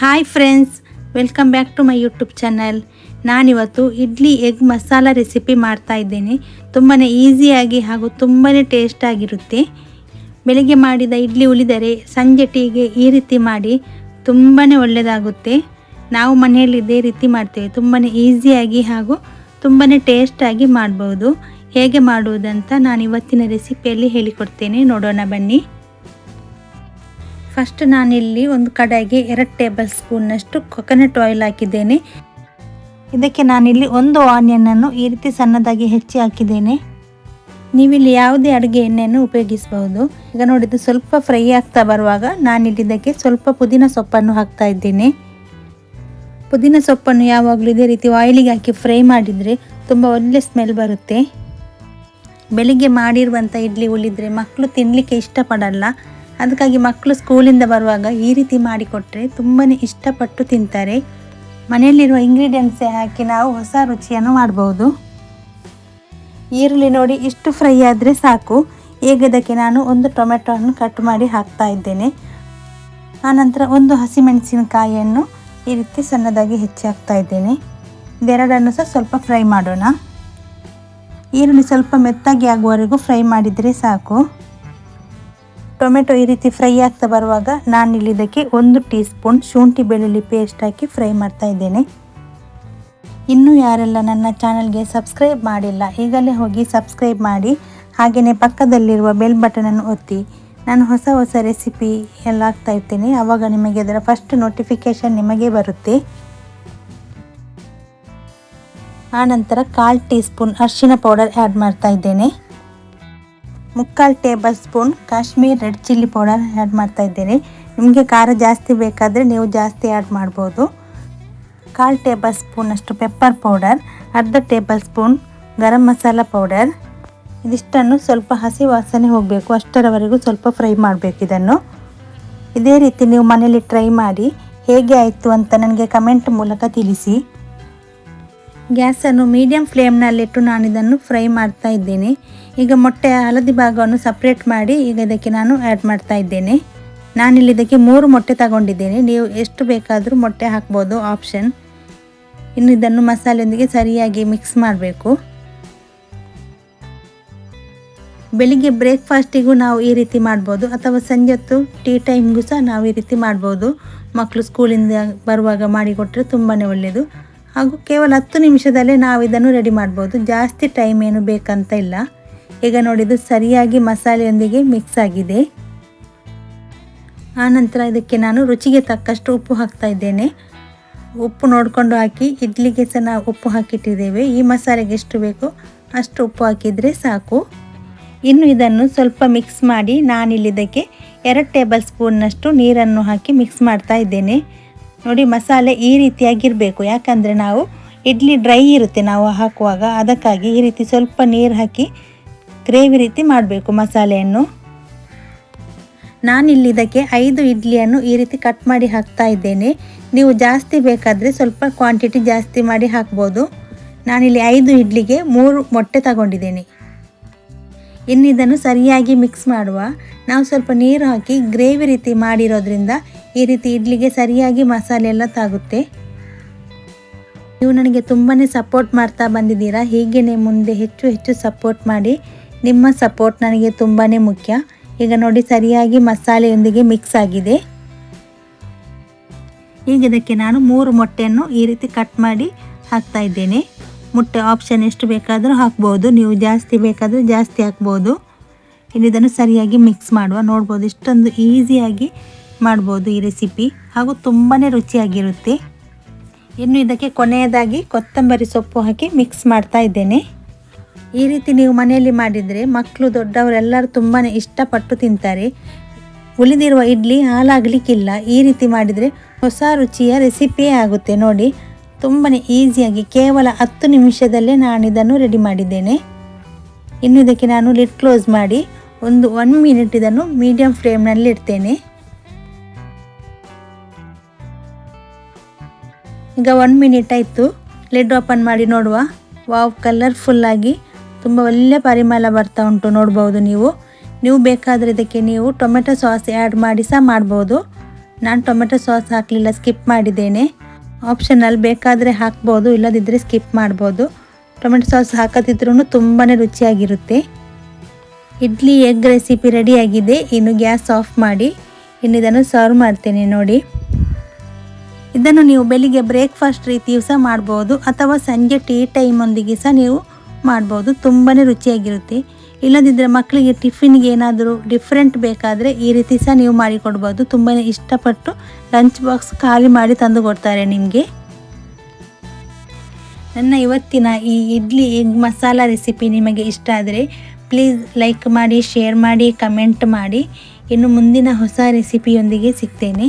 Hi friends, welcome back to my YouTube channel. ನಾನಿವತ್ತು idli egg masala recipe ಮಾಡ್ತಾ ಇದ್ದೇನೆ. ತುಂಬಾ ಈಸಿಯಾಗಿ ಹಾಗೂ ತುಂಬಾ ಟೇಸ್ಟಾಗಿರುತ್ತೆ. ಬೆಳಿಗ್ಗೆ ಮಾಡಿದ ಇಡ್ಲಿ ಉಳಿದರೆ ಸಂಜೆ ಟೀಗೆ ಈ ರೀತಿ ಮಾಡಿ ತುಂಬಾ ಒಳ್ಳೆಯದಾಗುತ್ತೆ. ನಾವು ಮನೆಯಲ್ಲಿ ಇದೇ ರೀತಿ ಮಾಡ್ತೇವೆ. ತುಂಬಾ ಈಸಿಯಾಗಿ ಹಾಗೂ ತುಂಬಾ ಟೇಸ್ಟಾಗಿ ಮಾಡ್ಬೋದು. ಹೇಗೆ ಮಾಡುವುದಂತ ನಾನು ಇವತ್ತಿನ ರೆಸಿಪಿಯಲ್ಲಿ ಹೇಳಿಕೊಡ್ತೇನೆ, ನೋಡೋಣ ಬನ್ನಿ. ಫಸ್ಟ್ ನಾನಿಲ್ಲಿ ಒಂದು ಕಡಾಯಿಗೆ 2 ಟೇಬಲ್ ಸ್ಪೂನ್ನಷ್ಟು ಕೊಕೊನಟ್ ಆಯಿಲ್ ಹಾಕಿದ್ದೇನೆ. ಇದಕ್ಕೆ ನಾನಿಲ್ಲಿ ಒಂದು ಆನಿಯನನ್ನು ಈ ರೀತಿ ಸಣ್ಣದಾಗಿ ಹೆಚ್ಚಿ ಹಾಕಿದ್ದೇನೆ. ನೀವಿಲ್ಲಿ ಯಾವುದೇ ಅಡುಗೆ ಎಣ್ಣೆಯನ್ನು ಉಪಯೋಗಿಸಬಹುದು. ಈಗ ನೋಡಿದ್ದು ಸ್ವಲ್ಪ ಫ್ರೈ ಆಗ್ತಾ ಬರುವಾಗ ನಾನಿಲ್ಲಿ ಇದಕ್ಕೆ ಸ್ವಲ್ಪ ಪುದೀನ ಸೊಪ್ಪನ್ನು ಹಾಕ್ತಾ ಇದ್ದೇನೆ. ಪುದೀನ ಸೊಪ್ಪನ್ನು ಯಾವಾಗಲೂ ಇದೇ ರೀತಿ ಆಯಿಲಿಗೆ ಹಾಕಿ ಫ್ರೈ ಮಾಡಿದರೆ ತುಂಬ ಒಳ್ಳೆ ಸ್ಮೆಲ್ ಬರುತ್ತೆ. ಬೆಳಿಗ್ಗೆ ಮಾಡಿರುವಂಥ ಇಡ್ಲಿ ಉಳಿದರೆ ಮಕ್ಕಳು ತಿನ್ನಲಿಕ್ಕೆ ಇಷ್ಟಪಡಲ್ಲ. ಅದಕ್ಕಾಗಿ ಮಕ್ಕಳು ಸ್ಕೂಲಿಂದ ಬರುವಾಗ ಈ ರೀತಿ ಮಾಡಿಕೊಟ್ರೆ ತುಂಬಾ ಇಷ್ಟಪಟ್ಟು ತಿಂತಾರೆ. ಮನೆಯಲ್ಲಿರುವ ಇಂಗ್ರೀಡಿಯೆಂಟ್ಸೇ ಹಾಕಿ ನಾವು ಹೊಸ ರುಚಿಯನ್ನು ಮಾಡ್ಬೋದು. ಈರುಳ್ಳಿ ನೋಡಿ ಇಷ್ಟು ಫ್ರೈ ಆದರೆ ಸಾಕು. ಈಗ ಇದಕ್ಕೆ ನಾನು ಒಂದು ಟೊಮೆಟೊವನ್ನು ಕಟ್ ಮಾಡಿ ಹಾಕ್ತಾ ಇದ್ದೇನೆ. ಆನಂತರ ಒಂದು ಹಸಿಮೆಣಸಿನಕಾಯಿಯನ್ನು ಈ ರೀತಿ ಸಣ್ಣದಾಗಿ ಹೆಚ್ಚಿ ಹಾಕ್ತಾ ಇದ್ದೇನೆ. ಇದೆರಡನ್ನು ಸಹ ಸ್ವಲ್ಪ ಫ್ರೈ ಮಾಡೋಣ. ಈರುಳ್ಳಿ ಸ್ವಲ್ಪ ಮೆತ್ತಾಗಿ ಆಗುವವರೆಗೂ ಫ್ರೈ ಮಾಡಿದರೆ ಸಾಕು. ಟೊಮೆಟೊ ಈ ರೀತಿ ಫ್ರೈ ಆಗ್ತಾ ಬರುವಾಗ ನಾನಿಲ್ಲಿ ಇದಕ್ಕೆ 1 ಟೀ ಸ್ಪೂನ್ ಶುಂಠಿ ಬೆಳ್ಳುಳ್ಳಿ ಪೇಸ್ಟ್ ಹಾಕಿ ಫ್ರೈ ಮಾಡ್ತಾ ಇದ್ದೇನೆ. ಇನ್ನೂ ಯಾರೆಲ್ಲ ನನ್ನ ಚಾನಲ್ಗೆ ಸಬ್ಸ್ಕ್ರೈಬ್ ಮಾಡಿಲ್ಲ, ಈಗಲೇ ಹೋಗಿ ಸಬ್ಸ್ಕ್ರೈಬ್ ಮಾಡಿ. ಹಾಗೆಯೇ ಪಕ್ಕದಲ್ಲಿರುವ ಬೆಲ್ ಬಟನನ್ನು ಒತ್ತಿ. ನಾನು ಹೊಸ ರೆಸಿಪಿ ಎಲ್ಲ ಹಾಕ್ತಾ ಇರ್ತೇನೆ, ಆವಾಗ ನಿಮಗೆ ಅದರ ಫಸ್ಟ್ ನೋಟಿಫಿಕೇಷನ್ ನಿಮಗೆ ಬರುತ್ತೆ. ಆನಂತರ 1/4 ಟೀ ಸ್ಪೂನ್ ಅರಿಶಿನ ಪೌಡರ್ ಆ್ಯಡ್ ಮಾಡ್ತಾ ಇದ್ದೇನೆ. 3/4 table spoon Kashmir red chilli powder add ಮಾಡ್ತಾ ಇದ್ದೇನೆ. ನಿಮಗೆ ಖಾರ ಜಾಸ್ತಿ ಬೇಕಾದರೆ ನೀವು ಜಾಸ್ತಿ ಆ್ಯಡ್ ಮಾಡ್ಬೋದು. 1/4 ಟೇಬಲ್ ಸ್ಪೂನಷ್ಟು pepper powder, 1/2 table spoon garam masala powder. ಇದಿಷ್ಟನ್ನು ಸ್ವಲ್ಪ ಹಸಿ ವಾಸನೆ ಹೋಗಬೇಕು ಅಷ್ಟರವರೆಗೂ ಸ್ವಲ್ಪ ಫ್ರೈ ಮಾಡಬೇಕು. ಇದನ್ನು ಇದೇ ರೀತಿ ನೀವು ಮನೇಲಿ ಟ್ರೈ ಮಾಡಿ ಹೇಗೆ ಆಯಿತು ಅಂತ ನನಗೆ ಕಮೆಂಟ್ ಮೂಲಕ ತಿಳಿಸಿ. ಗ್ಯಾಸನ್ನು ಮೀಡಿಯಮ್ ಫ್ಲೇಮ್ನಲ್ಲಿಟ್ಟು ನಾನು ಇದನ್ನು ಫ್ರೈ ಮಾಡ್ತಾ ಇದ್ದೇನೆ. ಈಗ ಮೊಟ್ಟೆಯ ಹಳದಿ ಭಾಗವನ್ನು ಸಪ್ರೇಟ್ ಮಾಡಿ ಈಗ ಇದಕ್ಕೆ ನಾನು ಆ್ಯಡ್ ಮಾಡ್ತಾ ಇದ್ದೇನೆ. ನಾನಿಲ್ಲಿ ಇದಕ್ಕೆ 3 ಮೊಟ್ಟೆ ತಗೊಂಡಿದ್ದೇನೆ. ನೀವು ಎಷ್ಟು ಬೇಕಾದರೂ ಮೊಟ್ಟೆ ಹಾಕ್ಬೋದು, ಆಪ್ಷನ್. ಇನ್ನು ಇದನ್ನು ಮಸಾಲೆಯೊಂದಿಗೆ ಸರಿಯಾಗಿ ಮಿಕ್ಸ್ ಮಾಡಬೇಕು. ಬೆಳಿಗ್ಗೆ ಬ್ರೇಕ್ಫಾಸ್ಟಿಗೂ ನಾವು ಈ ರೀತಿ ಮಾಡ್ಬೋದು, ಅಥವಾ ಸಂಜೆ ಹೊತ್ತು ಟೀ ಟೈಮ್ಗೂ ಸಹ ನಾವು ಈ ರೀತಿ ಮಾಡ್ಬೋದು. ಮಕ್ಕಳು ಸ್ಕೂಲಿಂದ ಬರುವಾಗ ಮಾಡಿಕೊಟ್ರೆ ತುಂಬಾ ಒಳ್ಳೆಯದು. ಹಾಗೂ ಕೇವಲ 10 ನಿಮಿಷದಲ್ಲೇ ನಾವು ಇದನ್ನು ರೆಡಿ ಮಾಡ್ಬೋದು. ಜಾಸ್ತಿ ಟೈಮ್ ಏನು ಬೇಕಂತ ಇಲ್ಲ. ಈಗ ನೋಡಿದ್ದು ಸರಿಯಾಗಿ ಮಸಾಲೆಯೊಂದಿಗೆ ಮಿಕ್ಸ್ ಆಗಿದೆ. ಆನಂತರ ಇದಕ್ಕೆ ನಾನು ರುಚಿಗೆ ತಕ್ಕಷ್ಟು ಉಪ್ಪು ಹಾಕ್ತಾ ಇದ್ದೇನೆ. ಉಪ್ಪು ನೋಡಿಕೊಂಡು ಹಾಕಿ. ಇಡ್ಲಿಗೆ ಸಹ ನಾವು ಉಪ್ಪು ಹಾಕಿಟ್ಟಿದ್ದೇವೆ. ಈ ಮಸಾಲೆಗೆ ಎಷ್ಟು ಬೇಕೋ ಅಷ್ಟು ಉಪ್ಪು ಹಾಕಿದರೆ ಸಾಕು. ಇನ್ನು ಇದನ್ನು ಸ್ವಲ್ಪ ಮಿಕ್ಸ್ ಮಾಡಿ ನಾನಿಲ್ಲಿ ಇದಕ್ಕೆ 2 ಟೇಬಲ್ ಸ್ಪೂನ್ನಷ್ಟು ನೀರನ್ನು ಹಾಕಿ ಮಿಕ್ಸ್ ಮಾಡ್ತಾ ಇದ್ದೇನೆ. ನೋಡಿ, ಮಸಾಲೆ ಈ ರೀತಿಯಾಗಿರಬೇಕು. ಯಾಕಂದರೆ ನಾವು ಇಡ್ಲಿ ಡ್ರೈ ಇರುತ್ತೆ ನಾವು ಹಾಕುವಾಗ, ಅದಕ್ಕಾಗಿ ಈ ರೀತಿ ಸ್ವಲ್ಪ ನೀರು ಹಾಕಿ ಗ್ರೇವಿ ರೀತಿ ಮಾಡಬೇಕು ಮಸಾಲೆಯನ್ನು. ನಾನಿಲ್ಲಿ ಇದಕ್ಕೆ 5 ಇಡ್ಲಿಯನ್ನು ಈ ರೀತಿ ಕಟ್ ಮಾಡಿ ಹಾಕ್ತಾ ಇದ್ದೇನೆ. ನೀವು ಜಾಸ್ತಿ ಬೇಕಾದರೆ ಸ್ವಲ್ಪ ಕ್ವಾಂಟಿಟಿ ಜಾಸ್ತಿ ಮಾಡಿ ಹಾಕ್ಬೋದು. ನಾನಿಲ್ಲಿ 5 ಇಡ್ಲಿಗೆ 3 ಮೊಟ್ಟೆ ತಗೊಂಡಿದ್ದೇನೆ. ಇನ್ನು ಇದನ್ನು ಸರಿಯಾಗಿ ಮಿಕ್ಸ್ ಮಾಡುವ. ನಾವು ಸ್ವಲ್ಪ ನೀರು ಹಾಕಿ ಗ್ರೇವಿ ರೀತಿ ಮಾಡಿರೋದ್ರಿಂದ ಈ ರೀತಿ ಇಡ್ಲಿಗೆ ಸರಿಯಾಗಿ ಮಸಾಲೆ ಎಲ್ಲ ತಾಗುತ್ತೆ. ನೀವು ನನಗೆ ತುಂಬಾ ಸಪೋರ್ಟ್ ಮಾಡ್ತಾ ಬಂದಿದ್ದೀರಾ. ಹೀಗೇ ಮುಂದೆ ಹೆಚ್ಚು ಸಪೋರ್ಟ್ ಮಾಡಿ. ನಿಮ್ಮ ಸಪೋರ್ಟ್ ನನಗೆ ತುಂಬಾ ಮುಖ್ಯ. ಈಗ ನೋಡಿ, ಸರಿಯಾಗಿ ಮಸಾಲೆಯೊಂದಿಗೆ ಮಿಕ್ಸ್ ಆಗಿದೆ. ಈಗ ಇದಕ್ಕೆ ನಾನು 3 ಮೊಟ್ಟೆಯನ್ನು ಈ ರೀತಿ ಕಟ್ ಮಾಡಿ ಹಾಕ್ತಾ ಇದ್ದೇನೆ. ಮೊಟ್ಟೆ ಆಪ್ಷನ್ ಎಷ್ಟು ಬೇಕಾದರೂ ಹಾಕ್ಬೋದು, ನೀವು ಜಾಸ್ತಿ ಬೇಕಾದರೆ ಜಾಸ್ತಿ ಹಾಕ್ಬೋದು. ಇನ್ನು ಇದನ್ನು ಸರಿಯಾಗಿ ಮಿಕ್ಸ್ ಮಾಡುವ. ನೋಡ್ಬೋದು ಇಷ್ಟೊಂದು ಈಸಿಯಾಗಿ ಮಾಡ್ಬೋದು ಈ ರೆಸಿಪಿ, ಹಾಗೂ ತುಂಬಾ ರುಚಿಯಾಗಿರುತ್ತೆ. ಇನ್ನು ಇದಕ್ಕೆ ಕೊನೆಯದಾಗಿ ಕೊತ್ತಂಬರಿ ಸೊಪ್ಪು ಹಾಕಿ ಮಿಕ್ಸ್ ಮಾಡ್ತಾ ಇದ್ದೇನೆ. ಈ ರೀತಿ ನೀವು ಮನೆಯಲ್ಲಿ ಮಾಡಿದರೆ ಮಕ್ಕಳು ದೊಡ್ಡವರೆಲ್ಲರೂ ತುಂಬಾ ಇಷ್ಟಪಟ್ಟು ತಿಂತಾರೆ. ಉಳಿದಿರುವ ಇಡ್ಲಿ ಹಾಳಾಗಲಿಕ್ಕಿಲ್ಲ. ಈ ರೀತಿ ಮಾಡಿದರೆ ಹೊಸ ರುಚಿಯ ರೆಸಿಪಿಯೇ ಆಗುತ್ತೆ. ನೋಡಿ, ತುಂಬಾ ಈಸಿಯಾಗಿ ಕೇವಲ 10 ನಿಮಿಷದಲ್ಲೇ ನಾನು ಇದನ್ನು ರೆಡಿ ಮಾಡಿದ್ದೇನೆ. ಇನ್ನು ಇದಕ್ಕೆ ನಾನು ಲಿಡ್ ಕ್ಲೋಸ್ ಮಾಡಿ 1 ಮಿನಿಟ್ ಇದನ್ನು ಮೀಡಿಯಮ್ ಫ್ಲೇಮ್ನಲ್ಲಿ ಇಡ್ತೇನೆ. ಈಗ 1 ಮಿನಿಟ್ ಆಯಿತು. ಲಿಡ್ ಓಪನ್ ಮಾಡಿ ನೋಡುವ. ವಾವ್, ಕಲರ್ಫುಲ್ಲಾಗಿ ತುಂಬ ಒಳ್ಳೆ ಪರಿಮಳ ಬರ್ತಾ ಉಂಟು. ನೋಡ್ಬೋದು ನೀವು ಬೇಕಾದರೆ ಇದಕ್ಕೆ ನೀವು ಟೊಮೆಟೊ ಸಾಸ್ ಆ್ಯಡ್ ಮಾಡಿ ಸಹ ಮಾಡ್ಬೋದು. ನಾನು ಟೊಮೆಟೊ ಸಾಸ್ ಹಾಕಲಿಲ್ಲ, ಸ್ಕಿಪ್ ಮಾಡಿದ್ದೇನೆ. ಆಪ್ಷನಲ್, ಬೇಕಾದರೆ ಹಾಕ್ಬೋದು, ಇಲ್ಲದಿದ್ದರೆ ಸ್ಕಿಪ್ ಮಾಡ್ಬೋದು. ಟೊಮೆಟೊ ಸಾಸ್ ಹಾಕದಿದ್ರೂ ತುಂಬಾ ರುಚಿಯಾಗಿರುತ್ತೆ. ಇಡ್ಲಿ ಎಗ್ ರೆಸಿಪಿ ರೆಡಿಯಾಗಿದೆ. ಇನ್ನು ಗ್ಯಾಸ್ ಆಫ್ ಮಾಡಿ ಇನ್ನು ಇದನ್ನು ಸರ್ವ್ ಮಾಡ್ತೇನೆ ನೋಡಿ. ಇದನ್ನು ನೀವು ಬೆಳಿಗ್ಗೆ ಬ್ರೇಕ್ಫಾಸ್ಟ್ ರೀತಿಯೂ ಸಹ ಮಾಡ್ಬೋದು, ಅಥವಾ ಸಂಜೆ ಟೀ ಟೈಮೊಂದಿಗೆ ಸಹ ನೀವು ಮಾಡ್ಬೋದು. ತುಂಬಾ ರುಚಿಯಾಗಿರುತ್ತೆ. ಇಲ್ಲದಿದ್ದರೆ ಮಕ್ಕಳಿಗೆ ಟಿಫಿನ್ಗೆ ಏನಾದರೂ ಡಿಫ್ರೆಂಟ್ ಬೇಕಾದರೆ ಈ ರೀತಿ ಸಹ ನೀವು ಮಾಡಿಕೊಡ್ಬೋದು. ತುಂಬಾ ಇಷ್ಟಪಟ್ಟು ಲಂಚ್ ಬಾಕ್ಸ್ ಖಾಲಿ ಮಾಡಿ ತಂದು ಕೊಡ್ತಾರೆ ನಿಮಗೆ. ನನ್ನ ಇವತ್ತಿನ ಈ ಇಡ್ಲಿ ಎಗ್ ಮಸಾಲ ರೆಸಿಪಿ ನಿಮಗೆ ಇಷ್ಟ ಆದರೆ ಪ್ಲೀಸ್ ಲೈಕ್ ಮಾಡಿ, ಶೇರ್ ಮಾಡಿ, ಕಮೆಂಟ್ ಮಾಡಿ. ಇನ್ನು ಮುಂದಿನ ಹೊಸ ರೆಸಿಪಿಯೊಂದಿಗೆ ಸಿಗ್ತೇನೆ.